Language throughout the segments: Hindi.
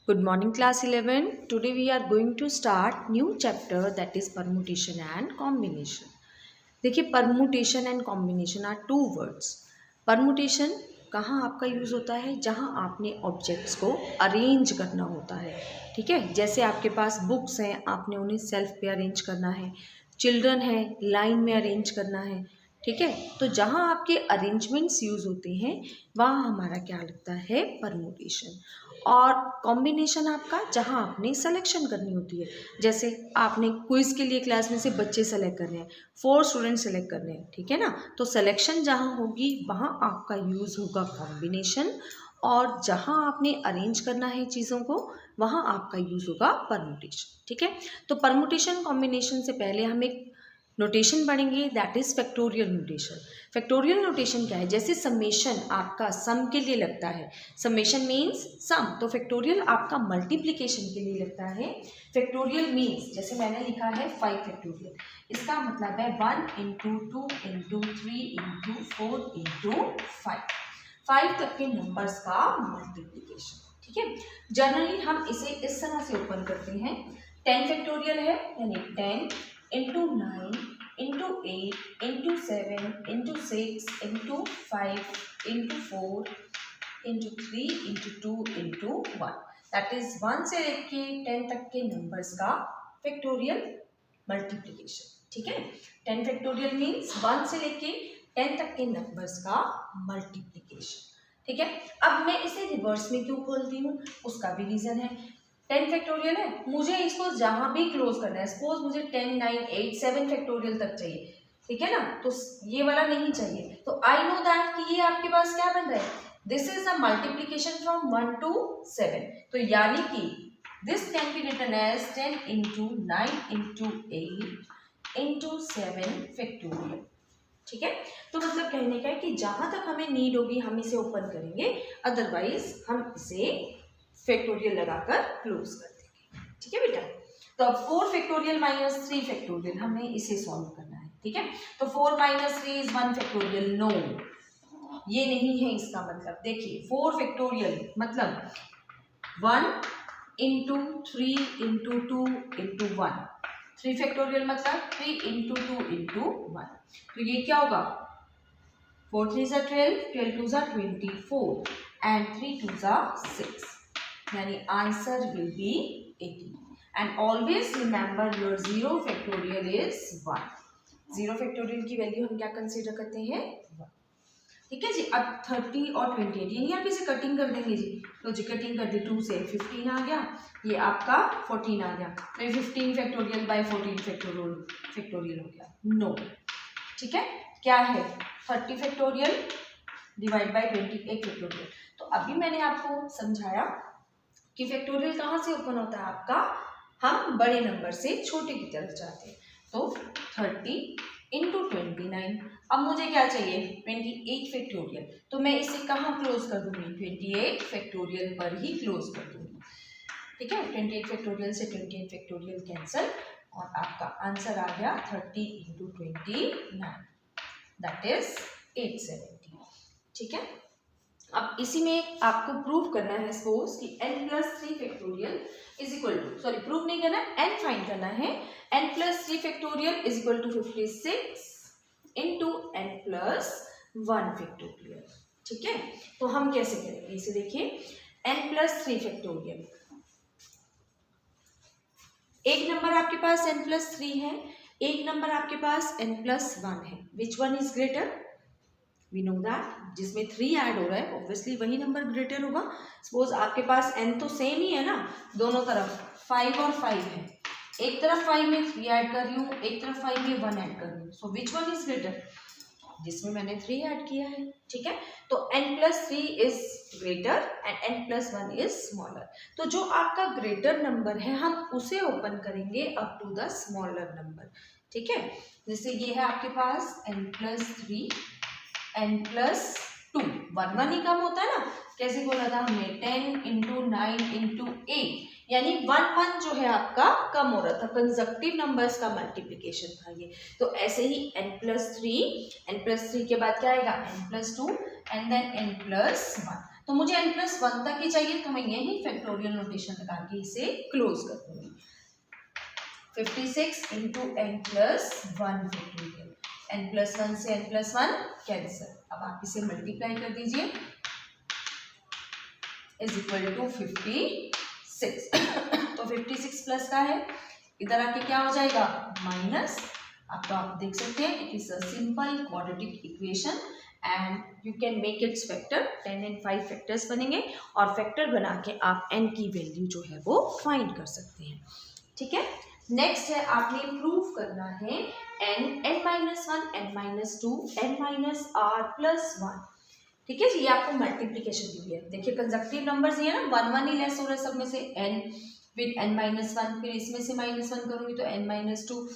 Good morning class 11. Today we are going to start new chapter that is permutation and combination. देखिए permutation and combination are two words. Permutation कहाँ आपका यूज़ होता है? जहाँ आपने ऑब्जेक्ट्स को अरेंज करना होता है. ठीक है, जैसे आपके पास बुक्स हैं, आपने उन्हें सेल्फ पे अरेंज करना है. चिल्ड्रन है, लाइन में अरेंज करना है. ठीक है, तो जहाँ आपके अरेंजमेंट्स यूज़ होते हैं वहाँ हमारा क्या लगता है? परमुटेशन. और कॉम्बिनेशन आपका जहाँ आपने सेलेक्शन करनी होती है. जैसे आपने क्विज के लिए क्लास में से बच्चे सेलेक्ट करने हैं, 4 स्टूडेंट सेलेक्ट करने हैं. ठीक है ना, तो सिलेक्शन जहाँ होगी वहाँ आपका यूज़ होगा कॉम्बिनेशन, और जहाँ आपने अरेंज करना है चीज़ों को वहाँ आपका यूज़ होगा परमुटेशन. ठीक है, तो परमुटेशन कॉम्बिनेशन से पहले हम एक नोटेशन पढ़ेंगे, that is factorial notation. Factorial notation क्या है? जैसे समेशन आपका सम के लिए लगता है, समेशन मीन्स सम, तो फैक्टोरियल आपका मल्टीप्लिकेशन के लिए लगता है. फैक्टोरियल मीन्स जैसे मैंने लिखा है 5 फैक्टोरियल, इसका मतलब है 1 इंटू 2 इंटू 3 इंटू 4 इंटू 5 तक के नंबर्स का मल्टीप्लिकेशन. ठीक है, जनरली हम इसे इस तरह से ओपन करते हैं. 10 फैक्टोरियल है यानी 10 into 9 into 8 into 7 into 6 into 5 into 4 into 3 into 2 into 1. That is 1 से लेके 10 तक के नंबर्स का फैक्टोरियल मल्टीप्लिकेशन. ठीक है, 10 फैक्टोरियल मीन्स 1 से लेके 10 तक के नंबर्स का मल्टीप्लिकेशन. ठीक है, अब मैं इसे रिवर्स में क्यों खोलती हूँ उसका भी रीजन है. 10 फैक्टोरियल है, मुझे इसको जहां भी क्लोज करना है, सपोज मुझे 10 9 8 7 फैक्टोरियल तक चाहिए. ठीक है ना, तो ये वाला नहीं चाहिए. तो आई नो दैट कि ये आपके पास क्या बन रहा है, this is a multiplication from 1 to 7. तो यानी कि this can be written as 10 into 9 into 8 into 7 factorial. ठीक है, तो मतलब कहने का है कि जहां तक हमें नीड होगी हम इसे ओपन करेंगे, अदरवाइज हम इसे फैक्टोरियल लगाकर क्लोज कर देंगे. ठीक है बेटा, तो अब 4 फैक्टोरियल माइनस 3 फैक्टोरियल हमें इसे सॉल्व करना है. ठीक है, तो 4 माइनस 3 इज 1 फैक्टोरियल. नो, ये नहीं है इसका मतलब. देखिए 4 फैक्टोरियल मतलब 1 इंटू 3 इंटू 2 इंटू 1. 3 फैक्टोरियल मतलब 3 इंटू 2 इंटू 1. तो ये क्या होगा, 4 3 ज़ा 12, 12 2 ज़ा 24 एंड 3 2 ज़ा 6. यानी answer will be 18. And always remember your 0 factorial is 1. 0 factorial की वैल्यू हम क्या कंसीडर करते हैं, 1. ठीक है जी, अब 30 और 28 यानी आप इसे कटिंग कर देंगे जी. तो जी कटिंग कर दी, 2 से 15 आ गया, ये आपका 14 आ गया. तो 15 फैक्टोरियल बाय 14 फैक्टोरियल हो गया. नो, ठीक है, क्या है 30 फैक्टोरियल डिवाइड बाय 28 फैक्टोरियल. तो अभी मैंने आपको समझाया कि फैक्टोरियल कहाँ से ओपन होता है आपका, हम बड़े नंबर से छोटे की तरफ जाते हैं. तो 30 इंटू 29. अब मुझे क्या चाहिए, 28 फैक्टोरियल. तो मैं इसे कहाँ क्लोज कर दूंगी, 28 फैक्टोरियल पर ही क्लोज कर दूंगी. ठीक है, 28 फैक्टोरियल से 28 फैक्टोरियल कैंसल और आपका आंसर आ गया 30 इंटू 29, दैट इज 870. ठीक है, अब इसी में आपको प्रूव करना है सपोज कि n plus 3 factorial is equal to, sorry prove नहीं करना, n फाइंड करना है. n plus 3 factorial is equal to 56 into n plus 1 factorial. ठीक है, तो हम कैसे करेंगे इसे, देखिए n प्लस 3 फैक्टोरियल, एक नंबर आपके पास n प्लस 3 है, एक नंबर आपके पास n प्लस 1 है. Which one is greater, we know that जिसमें 3 ऐड हो रहा है ऑब्वियसली वही नंबर ग्रेटर होगा. सपोज आपके पास n तो सेम ही है ना, दोनों तरफ 5 और 5 है, एक तरफ 5 में 3 ऐड कर रही हूँ, एक तरफ 5 में 1 ऐड कर रही हूँ. सो विच वन इज ग्रेटर, जिसमें मैंने 3 ऐड किया है. ठीक है, तो n plus 3 is greater and n plus 1 is smaller. तो जो आपका ग्रेटर नंबर है हम उसे ओपन करेंगे up to the smaller number. ठीक है, जैसे ये है आपके पास n प्लस 3 n प्लस 2, 1 1 ही कम होता है ना, कैसे बोला था हमने, 10 इंटू 9 इंटू 8, यानी 1 1 जो है आपका कम हो रहा था, कंजक्टिव नंबर्स का मल्टीप्लिकेशन था ये. तो ऐसे ही n प्लस 3 के बाद क्या आएगा n plus 2 and then n plus 1. तो मुझे n+1 तक ही चाहिए, तो मैं यही फैक्टोरियल नोटेशन लगा के इसे क्लोज कर दूंगी। 56 इंटू n+1 फैक्टोरियल, n+1 से n+1 कैंसिल। अब आप इसे मल्टीप्लाई कर दीजिए, इज इक्वल टू 56। तो 56 प्लस का है, इधर आके क्या हो जाएगा माइनस। अब तो आप देख सकते हैं it is a simple quadratic equation and you can make it's factor. 10 and 5 factors बनेंगे और फैक्टर बना के आप n की वैल्यू जो है वो फाइंड कर सकते हैं। ठीक है, नेक्स्ट है आपने प्रूव करना है n-1, n-2, n-r+1। ठीक है जी, ये आपको मल्टीप्लीकेशन दी हुई है। देखिए कंजक्टिव नंबर्स ये है ना, 1 ही लेस हो रहा है सब में से, n फिर n-1, फिर इसमें से -1 करूंगी तो n-2।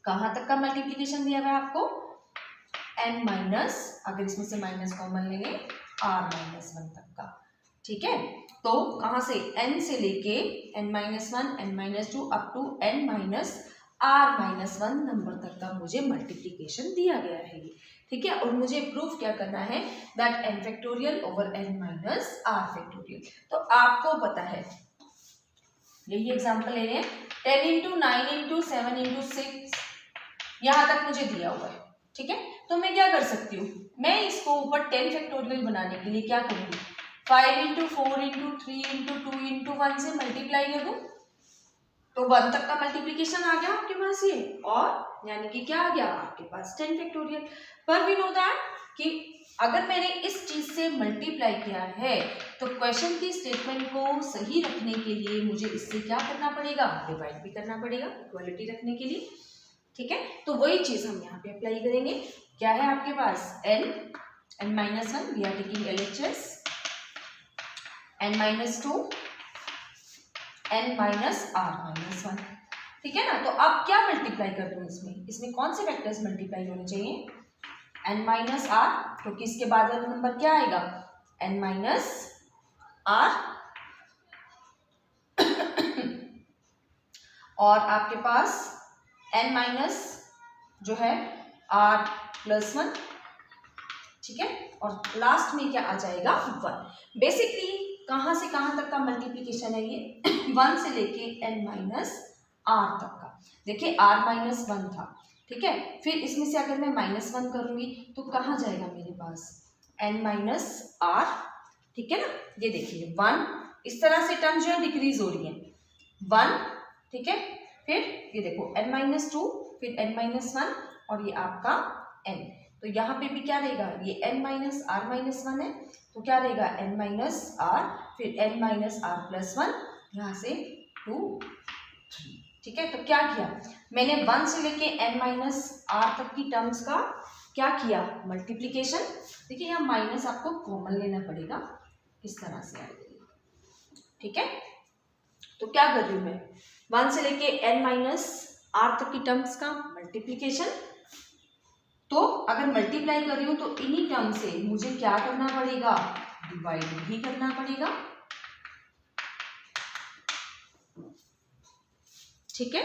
कहाँ तक का मल्टीप्लीकेशन दिया हुआ है आपको, n-, अगर इसमें से माइनस कॉमन लेंगे r-1 तक का। ठीक है, तो कहाँ से n से लेके n-1, n-2 up to n-r-1 number तक का मुझे मल्टीप्लीकेशन दिया गया है ये। ठीक है, और मुझे प्रूफ क्या करना है, that n factorial over n-r factorial. तो आपको पता है, यही एग्जांपल ले रहे हैं, 10 इंटू 9 इंटू 7 इंटू 6 यहाँ तक मुझे दिया हुआ है। ठीक है, तो मैं क्या कर सकती हूँ, मैं इसको ऊपर 10 फैक्टोरियल बनाने के लिए क्या करूँगी, 5 इंटू 4 इंटू 3 इंटू 2 इंटू 1 से मल्टीप्लाई कर दूँ, तो 1 तक का मल्टीप्लीकेशन आ गया आपके पास ये, और यानी कि क्या आ गया आपके पास 10 फैक्टोरियल। पर वी नो दैट कि अगर मैंने इस चीज से मल्टीप्लाई किया है तो क्वेश्चन की स्टेटमेंट को सही रखने के लिए मुझे इससे क्या करना पड़ेगा, डिवाइड भी करना पड़ेगा इक्वालिटी रखने के लिए। ठीक है, तो वही चीज हम यहाँ पे अप्लाई करेंगे। क्या है आपके पास n-1, we are taking LHS, n-2, n-r-1। ठीक है ना, तो अब क्या मल्टीप्लाई कर दूं इसमें कौन से वेक्टर्स मल्टीप्लाई होने चाहिए, n-r, क्योंकि इसके बाद वाला नंबर क्या आएगा n-r और आपके पास n- जो है r+1। ठीक है, और लास्ट में क्या आ जाएगा 1। बेसिकली कहाँ से कहाँ तक का मल्टीप्लीकेशन है ये 1 से लेके n-r तक का। देखिए r-1 था, ठीक है, फिर इसमें से अगर मैं -1 करूंगी तो कहाँ जाएगा मेरे पास n-r। ठीक है ना, ये देखिए 1, इस तरह से टर्म जो है डिक्रीज हो रही है 1। ठीक है, फिर ये देखो n-2, फिर n-1 और ये आपका n। तो यहाँ पे भी क्या रहेगा, ये n-r-1 है, तो क्या रहेगा n-r, फिर n-r+1, यहाँ से 2 3। ठीक है, तो क्या किया मैंने 1 से लेके n-r तक की टर्म्स का क्या किया मल्टीप्लीकेशन। देखिए यहाँ माइनस आपको कॉमन लेना पड़ेगा, इस तरह से आएगा। ठीक है, तो क्या कर रही हूँ मैं 1 से लेके n-r तक की टर्म्स का मल्टीप्लीकेशन। तो अगर मल्टीप्लाई कर रही हूँ तो इन्हीं टर्म से मुझे क्या करना पड़ेगा, डिवाइड भी करना पड़ेगा। ठीक है,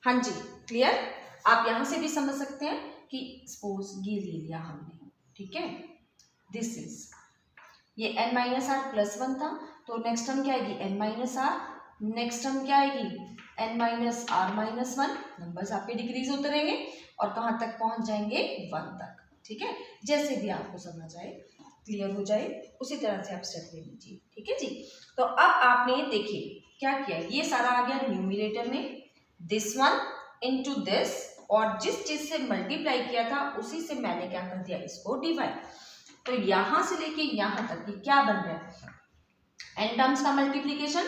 हाँ जी क्लियर। आप यहां से भी समझ सकते हैं कि सपोज ये ले लिया हमने, ठीक है, दिस इज ये n-r+1 था, तो नेक्स्ट टर्म क्या आएगी n-r, नेक्स्ट टर्म क्या आएगी n-r-1। नंबर्स आपके डिक्रीज होते रहेंगे और कहाँ तक पहुंच जाएंगे 1 तक। ठीक है, जैसे भी आपको समझ आए, क्लियर हो जाए, उसी तरह से आप स्टेप ले लीजिए। ठीक है जी, तो अब आपने देखिए क्या किया, ये सारा आ गया न्यूमरेटर में, दिस वन इनटू दिस, और जिस चीज से मल्टीप्लाई किया था उसी से मैंने क्या कर दिया, इसको डिवाइड। तो यहां से लेके यहां तक ये क्या बन रहा है n टर्म्स का multiplication,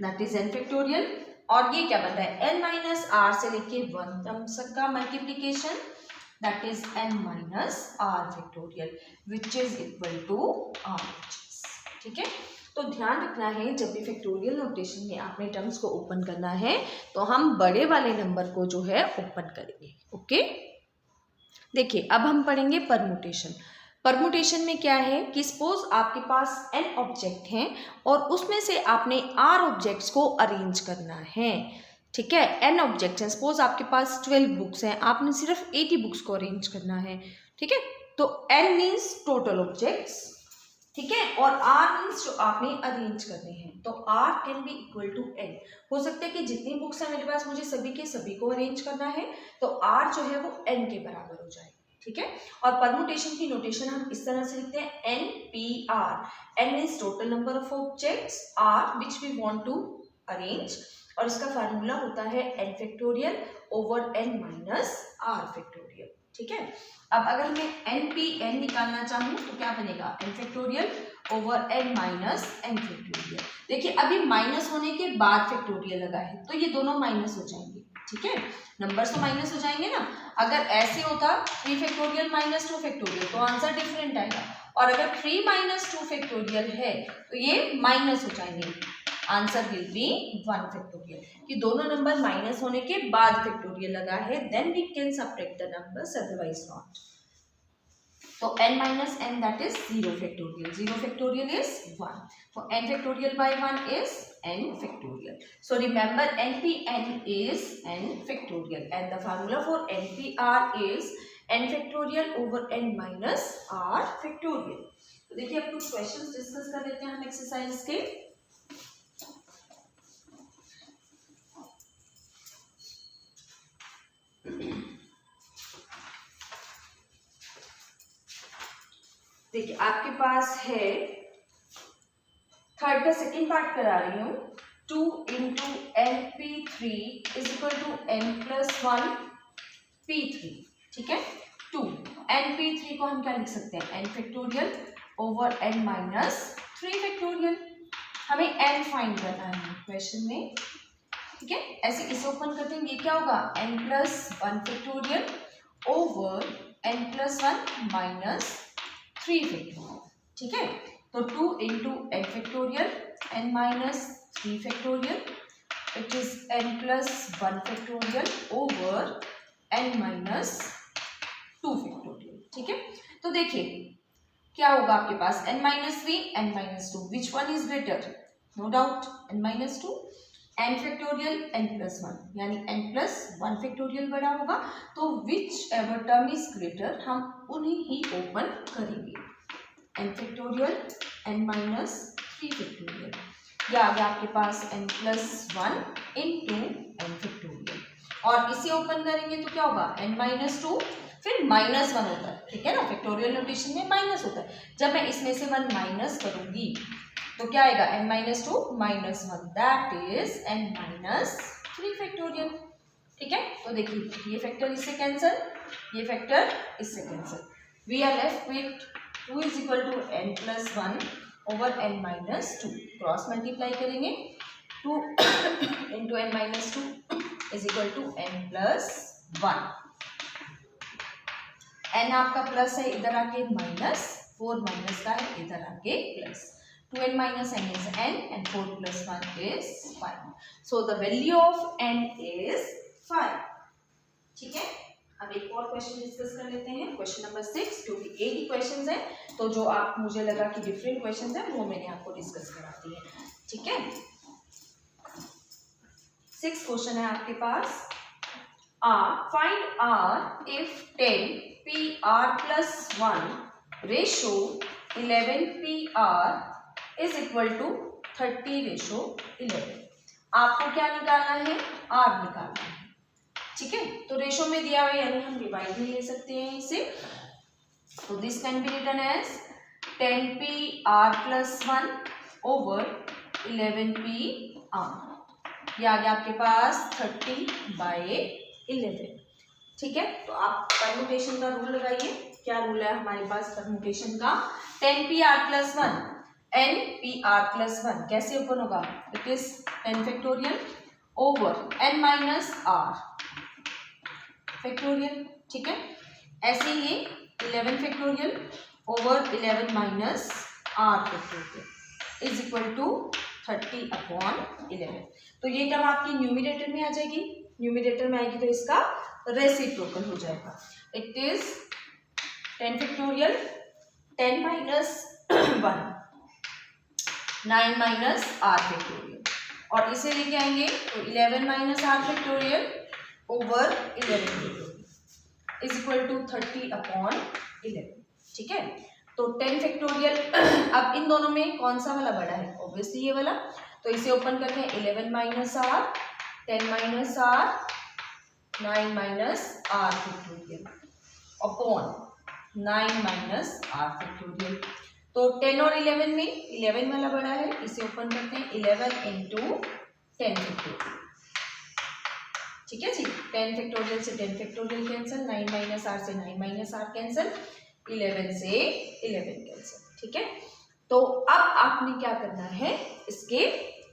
that is n factorial, और ये क्या बन रहा है n-r से लेके 1 टर्म्स का multiplication, that is n-r factorial, which is equal to RHS। ठीक है, तो ध्यान रखना है जब भी फैक्टोरियल नोटेशन में आपने टर्म्स को ओपन करना है तो हम बड़े वाले नंबर को जो है ओपन करेंगे। ओके, देखिए अब हम पढ़ेंगे परमुटेशन। परमुटेशन में क्या है कि सपोज आपके पास n ऑब्जेक्ट हैं और उसमें से आपने r ऑब्जेक्ट्स को अरेंज करना है। ठीक है, n ऑब्जेक्ट्स हैं, सपोज आपके पास 12 बुक्स हैं, आपने सिर्फ 80 बुक्स को अरेंज करना है। ठीक है, तो n मीन्स टोटल ऑब्जेक्ट्स। ठीक है। और आर मीन्स जो आपने अरेंज करने हैं, तो r can be equal to n. हो सकता है कि जितनी बुक्स है मेरे पास मुझे सभी के सभी को अरेंज करना है, तो आर जो है वो एन के बराबर हो जाए। ठीक है। और परमुटेशन की नोटेशन हम इस तरह से लिखते हैं n p r. N is total number of objects, r which we want to arrange, और इसका फार्मूला होता है n factorial over N minus r factorial. ठीक है। अब अगर मैं एन पी एन निकालना चाहूँ तो क्या बनेगा, n factorial over N minus n factorial. देखिए अभी माइनस होने के बाद फैक्टोरियल लगा है तो ये दोनों माइनस हो जाएंगे। ठीक है, नंबर्स तो माइनस हो जाएंगे ना। अगर ऐसे होता 3 फैक्टोरियल माइनस 2 फैक्टोरियल तो आंसर डिफरेंट आएगा, और अगर 3 माइनस 2 फैक्टोरियल है तो ये माइनस हो जाएंगे, आंसर विल बी 1 फैक्टोरियल। कि दोनों नंबर माइनस होने के बाद फैक्टोरियल लगा है, then we can subtract the numbers, otherwise not. तो n minus n that is 0 factorial, 0 factorial is 1, तो n factorial by 1 is n factorial. So remember npn is n factorial and the formula for npr is n factorial over n minus r factorial। तो देखिए अब कुछ क्वेश्चंस डिस्कस कर लेते हैं हम एक्सरसाइज के। देखिए आपके पास है, थर्ड का सेकेंड पार्ट करा रही हूँ, 2 into n p three is equal to n plus 1 p3। ठीक है, 2 एन पी थ्री को हम क्या लिख सकते हैं, n factorial over N minus 3 factorial. हमें एन फाइंड करना है क्वेश्चन में। ठीक है, ऐसे इसे ओपन करते हैं, ये क्या होगा, N plus 1 factorial over N plus 1 minus 3 factorial. ठीक है, तो 2 into N factorial N minus 3 factorial it is N plus 1 factorial over N minus 2 factorial. ठीक है, तो देखिए क्या होगा आपके पास, N minus 3 N minus 2, which one is greater, no doubt N minus 2। N factorial N plus 1 यानी एन प्लस 1 फैक्टोरियल बड़ा होगा, तो whichever term is greater हम उन्हें ही ओपन करेंगे। N factorial N minus 3 factorial, यह आ गया आपके पास N plus 1 into N factorial, और इसे ओपन करेंगे तो क्या होगा, एन माइनस 2 फिर माइनस 1 होता है। ठीक है ना, फैक्टोरियल नोटेशन में माइनस होता है, जब मैं इसमें से 1 माइनस करूंगी तो क्या आएगा, n minus 2 minus 1 that is n minus 3 factorial. ठीक है, तो देखिए ये फैक्टर इससे कैंसिल, ये फैक्टर इससे cancel, we are left with 2 is equal to n plus 1 over N minus 2, cross multiply करेंगे, 2 into n minus 2 is equal to n plus 1। N आपका प्लस है, इधर आके माइनस, 4 माइनस का है, इधर आके plus, 2n minus n is n and 4 plus 1 is 5. So the value of n is 5. ठीक है, अब एक और क्वेश्चन डिस्कस कर लेते हैं, क्वेश्चन नंबर 6, क्योंकि एक ही क्वेश्चन है तो जो आप मुझे लगा कि डिफरेंट क्वेश्चन है वो मैंने आपको डिस्कस करा दी है। ठीक है, 6 क्वेश्चन है आपके पास। Find r if 10 pr plus 1 ratio 11 pr is equal to 30:11। आपको क्या निकालना है, आर निकालना है। ठीक है, तो रेशो में दिया हुआ यानी हम डिवाइड भी ले सकते हैं इसे, तो this can be written as 10pr plus 1 over 11pr, ये आ गया आपके पास 30/11। ठीक है, तो आप परमुटेशन का रूल लगाइए, क्या रूल है हमारे पास परमुटेशन का, 10pr plus 1 n pr plus 1 कैसे ओपन होगा, it is 10 factorial over n minus r factorial. ठीक है, ऐसे ही 11 factorial over 11 minus r factorial is equal to 30/11। तो ये टर्म आपकी न्यूमिनेटर में आ जाएगी, न्यूमिनेटर में आएगी तो इसका रेसिप्रोकल हो जाएगा, it is 10 factorial 10 minus 1 9 minus r factorial, और इसे लेके आएंगे तो 11 minus r factorial over 11 factorial is equal to 30/11। ठीक है, तो 10 फैक्टोरियल अब इन दोनों में कौन सा वाला बड़ा है? ऑब्वियसली ये वाला। तो इसे ओपन करते हैं 11 minus r, 10 minus r, 9 minus r factorial upon 9 minus r factorial. तो 10 और 11 में 11 वाला बड़ा है, इसे ओपन करते हैं 11 इंटू 10 फैक्टोरियल। ठीक है जी, 10 फैक्टोरियल से 10 फैक्टोरियल कैंसिल, 9 माइनस आर से 9 माइनस आर कैंसिल, 11 से 11 कैंसिल। ठीक है, तो अब आपने क्या करना है,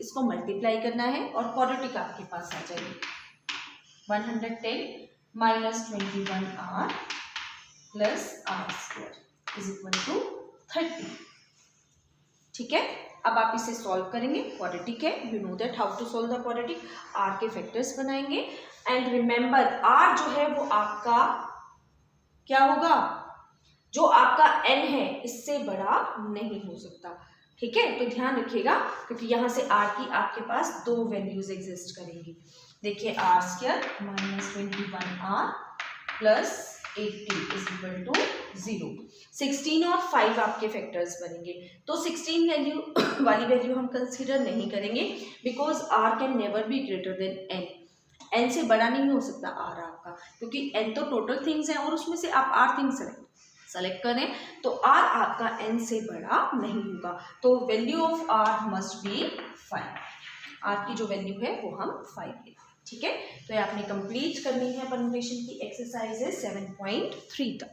इसको मल्टीप्लाई करना है और क्वाड्रेटिक आपके पास आ जाएगी। 110 minus 21 r plus r square is equal to 30। ठीक है, अब आप इसे सॉल्व करेंगे, क्वाड्रेटिक है, you know that how to solve the quadratic. R के फैक्टर्स बनाएंगे एंड रिमेंबर आर जो है वो आपका क्या होगा, जो आपका n है इससे बड़ा नहीं हो सकता। ठीक है, तो ध्यान रखिएगा क्योंकि यहाँ से r की आपके पास दो वैल्यूज एग्जिस्ट करेंगी। देखिए r square minus 21 r plus 80 is equal to 0। 16 और 5 आपके फैक्टर्स बनेंगे, तो 16 वैल्यू वाली वैल्यू हम कंसीडर नहीं करेंगे because r can never be greater than n। n से बड़ा नहीं हो सकता r आपका, क्योंकि n तो टोटल थिंग्स हैं और उसमें से आप r थिंग्स सेलेक्ट करें तो r आपका n से बड़ा नहीं होगा। तो value of r must be 5। r की जो वैल्यू है वो हम 5 लेंगे। ठीक है, तो ये आपने कंप्लीट करनी है परम्यूटेशन की एक्सरसाइजेस 7.3 तक।